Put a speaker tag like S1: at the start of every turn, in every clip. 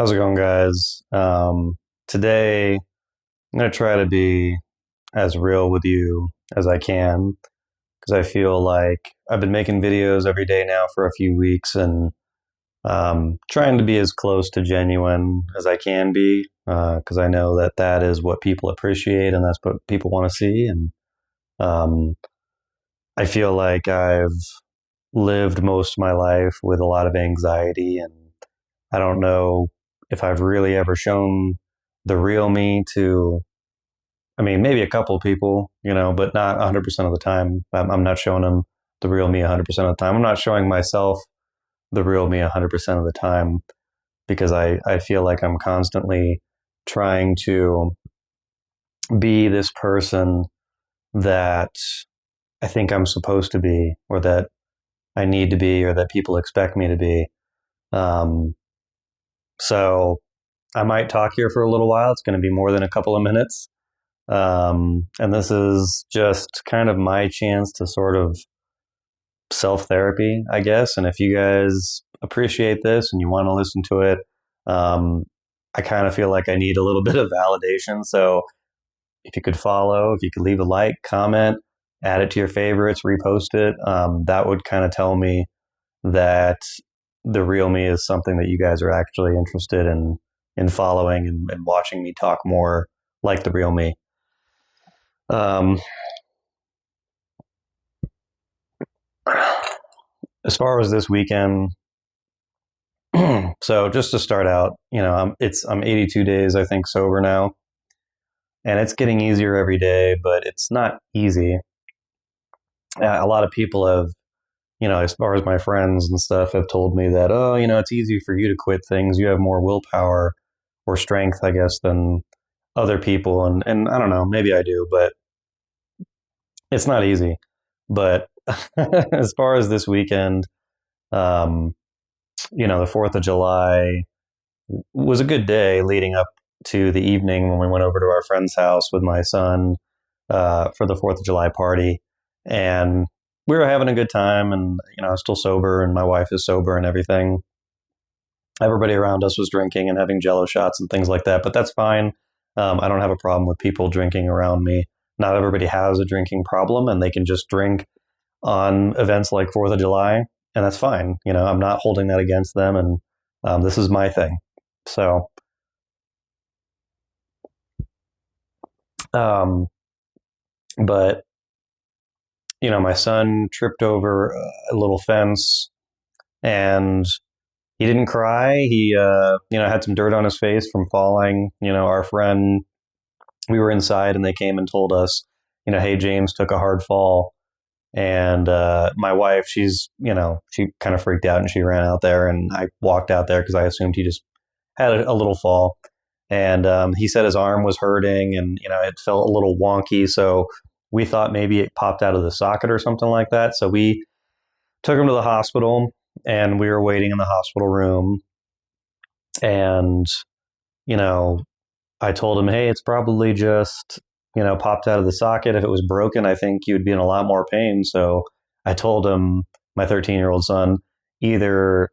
S1: How's it going, guys? Today, I'm going to try to be as real with you as I can because I feel like I've been making videos every day now for a few weeks and trying to be as close to genuine as I can be because I know that that is what people appreciate and that's what people want to see. And um, I feel like I've lived most of my life with a lot of anxiety, and I don't know if I've really ever shown the real me to, I mean, maybe a couple of people, but not 100% of the time. I'm not showing them the real me 100% of the time. I'm not showing myself the real me 100% of the time because I feel like I'm constantly trying to be this person that I think I'm supposed to be, or that I need to be, or that people expect me to be. Um, so I might talk here for a little while. It's going to be more than a couple of minutes. And this is just kind of my chance to sort of self therapy, I guess. And if you guys appreciate this and you want to listen to it, um, I kind of feel like I need a little bit of validation. So if you could follow, if you could leave a like, comment, add it to your favorites, repost it, that would kind of tell me that the real me is something that you guys are actually interested in following and watching me talk more like the real me. Um, as far as this weekend, so just to start out, I'm 82 days I think sober now, and it's getting easier every day, but it's not easy. A lot of people have, as far as my friends and stuff, have told me that, oh, it's easy for you to quit things. You have more willpower or strength, I guess, than other people, and I don't know, maybe I do, but it's not easy. But as far as this weekend, um, the 4th of July was a good day leading up to the evening when we went over to our friend's house with my son for the 4th of July party. And we were having a good time, and, I was still sober, and my wife is sober and everything. Everybody around us was drinking and having jello shots and things like that, but that's fine. I don't have a problem with people drinking around me. Not everybody has a drinking problem, and they can just drink on events like 4th of July, and that's fine. I'm not holding that against them, and this is my thing. So, um, but my son tripped over a little fence, and he didn't cry. He, had some dirt on his face from falling. Our friend, we were inside, and they came and told us, hey, James took a hard fall. And my wife, she kind of freaked out and she ran out there, and I walked out there because I assumed he just had a little fall. And he said his arm was hurting, and it felt a little wonky. So we thought maybe it popped out of the socket or something like that. So we took him to the hospital, and we were waiting in the hospital room. And you know, I told him, hey, it's probably just popped out of the socket. If it was broken, I think you'd be in a lot more pain. So I told him, my 13-year-old son, either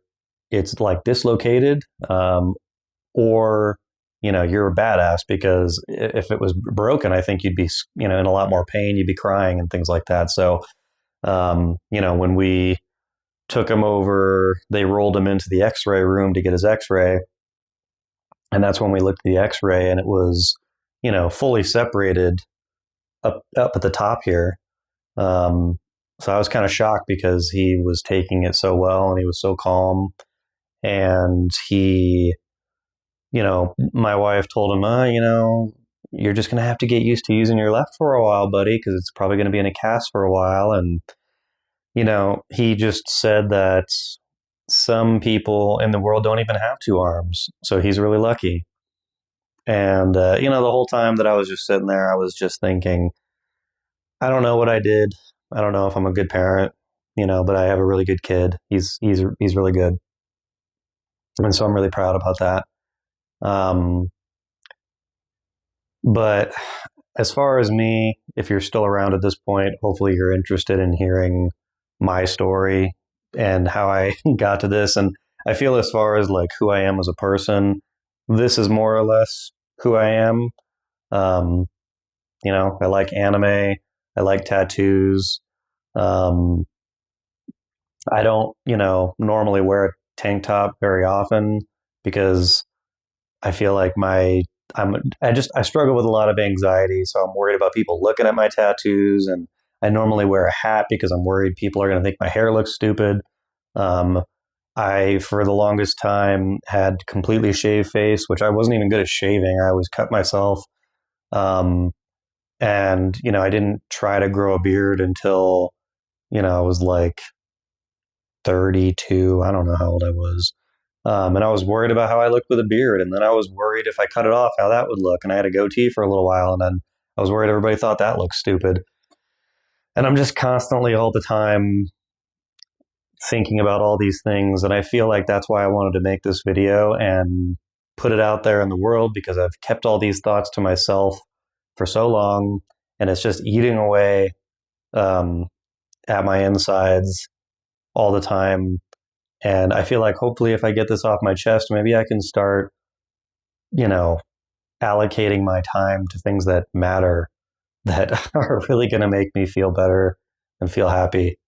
S1: it's like dislocated, or you're a badass, because if it was broken, I think you'd be in a lot more pain. You'd be crying and things like that. So when we took him over, they rolled him into the X-ray room to get his X-ray, and that's when we looked at the X-ray, and it was fully separated up at the top here. So I was kind of shocked because he was taking it so well and he was so calm, and he my wife told him, you're just going to have to get used to using your left for a while, buddy, because it's probably going to be in a cast for a while. And, he just said that some people in the world don't even have two arms. So he's really lucky. And, the whole time that I was just sitting there, I was just thinking, I don't know what I did. I don't know if I'm a good parent, but I have a really good kid. He's really good. And so I'm really proud about that. Um, But as far as me, if you're still around at this point, hopefully you're interested in hearing my story and how I got to this. And I feel, as far as like who I am as a person, this is more or less who I am. Um, I like anime. I like tattoos. Um, I don't, normally wear a tank top very often because I feel like I struggle with a lot of anxiety, so I'm worried about people looking at my tattoos, and I normally wear a hat because I'm worried people are going to think my hair looks stupid. Um, I, for the longest time, had completely shaved face, which I wasn't even good at shaving. I always cut myself. Um, and, I didn't try to grow a beard until, I was like 32. I don't know how old I was. And I was worried about how I looked with a beard. And then I was worried if I cut it off, how that would look. And I had a goatee for a little while. And then I was worried everybody thought that looked stupid. And I'm just constantly all the time thinking about all these things. And I feel like that's why I wanted to make this video and put it out there in the world, because I've kept all these thoughts to myself for so long. And it's just eating away um, at my insides all the time. And I feel like hopefully if I get this off my chest, maybe I can start, you know, allocating my time to things that matter, that are really going to make me feel better and feel happy.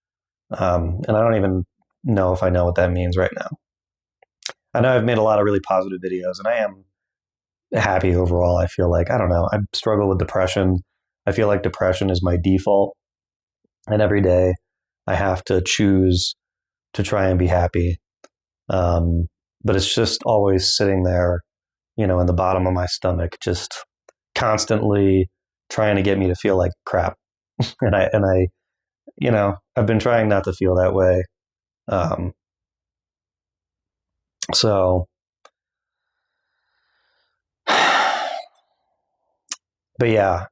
S1: And I don't even know if I know what that means right now. I know I've made a lot of really positive videos, and I am happy overall. I feel like, I don't know, I struggle with depression. I feel like depression is my default. And every day I have to choose to try and be happy. Um, but it's just always sitting there, in the bottom of my stomach, just constantly trying to get me to feel like crap. And I've been trying not to feel that way. Um, so, but yeah,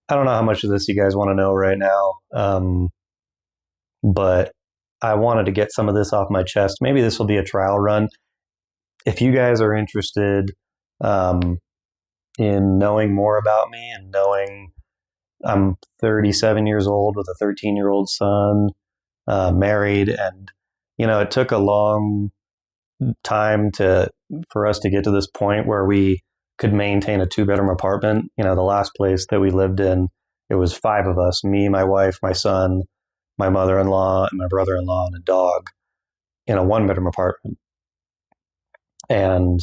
S1: I don't know how much of this you guys want to know right now. But I wanted to get some of this off my chest. Maybe this will be a trial run. If you guys are interested um, in knowing more about me and knowing I'm 37 years old with a 13-year-old son, married, and it took a long time to for us to get to this point where we could maintain a two-bedroom apartment. The last place that we lived in, it was five of us: me, my wife, my son, my mother-in-law, and my brother-in-law, and a dog in a one-bedroom apartment. And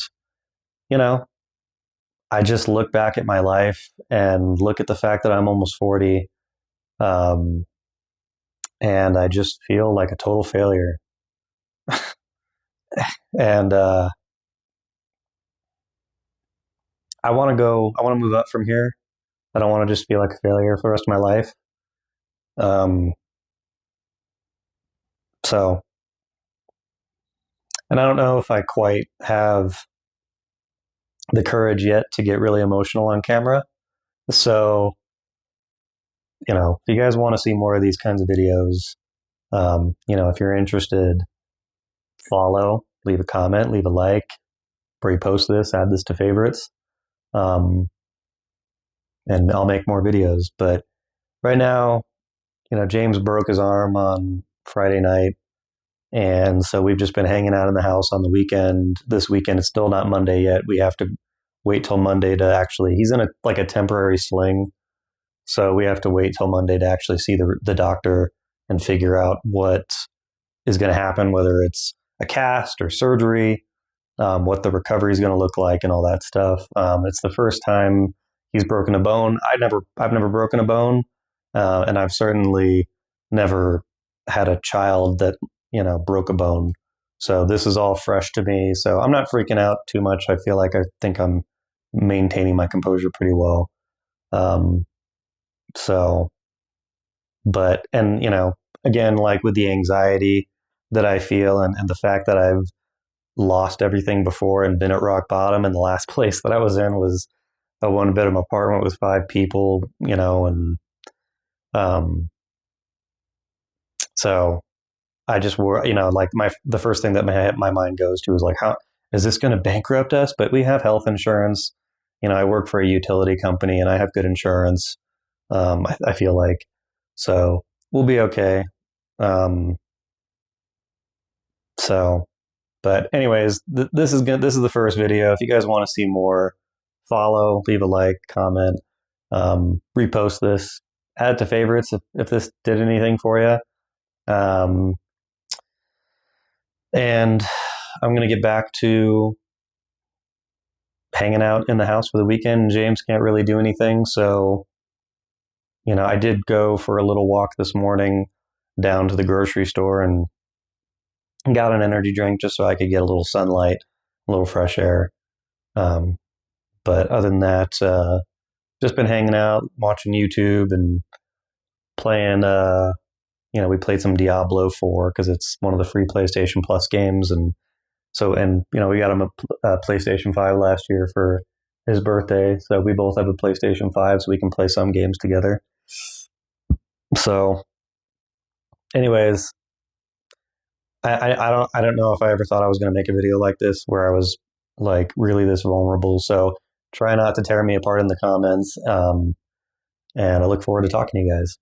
S1: you know, I just look back at my life and look at the fact that I'm almost 40, um, and I just feel like a total failure. And I want to move up from here. I don't want to just feel like a failure for the rest of my life. Um, so, and I don't know if I quite have the courage yet to get really emotional on camera. So, if you guys want to see more of these kinds of videos, if you're interested, follow, leave a comment, leave a like, repost this, add this to favorites, um, and I'll make more videos. But right now, James broke his arm on Friday night. And so we've just been hanging out in the house on the weekend. This weekend, it's still not Monday yet. We have to wait till Monday to actually, he's in a temporary sling. So we have to wait till Monday to actually see the doctor and figure out what is going to happen, whether it's a cast or surgery, what the recovery is going to look like, and all that stuff. It's the first time he's broken a bone. I've never broken a bone, and I've certainly never had a child that broke a bone. So this is all fresh to me. So I'm not freaking out too much. I think I'm maintaining my composure pretty well. Um, so, but and again, like with the anxiety that I feel, and the fact that I've lost everything before and been at rock bottom. And the last place that I was in was a one bedroom apartment with five people, and um, so I just were, like the first thing that my mind goes to is like, how is this going to bankrupt us? But we have health insurance. I work for a utility company and I have good insurance. I feel like, so we'll be okay. Um, so, But anyways, this is good. This is the first video. If you guys want to see more, follow, leave a like, comment, repost this, add it to favorites if this did anything for you. Um, and I'm gonna get back to hanging out in the house for the weekend. James can't really do anything, so I did go for a little walk this morning down to the grocery store and got an energy drink just so I could get a little sunlight, a little fresh air. Um, but other than that, just been hanging out, watching YouTube, and playing. We played some Diablo 4 because it's one of the free PlayStation Plus games, and we got him a PlayStation 5 last year for his birthday, so we both have a PlayStation 5, so we can play some games together. So, anyways, I don't know if I ever thought I was going to make a video like this where I was like really this vulnerable. So try not to tear me apart in the comments. And I look forward to talking to you guys.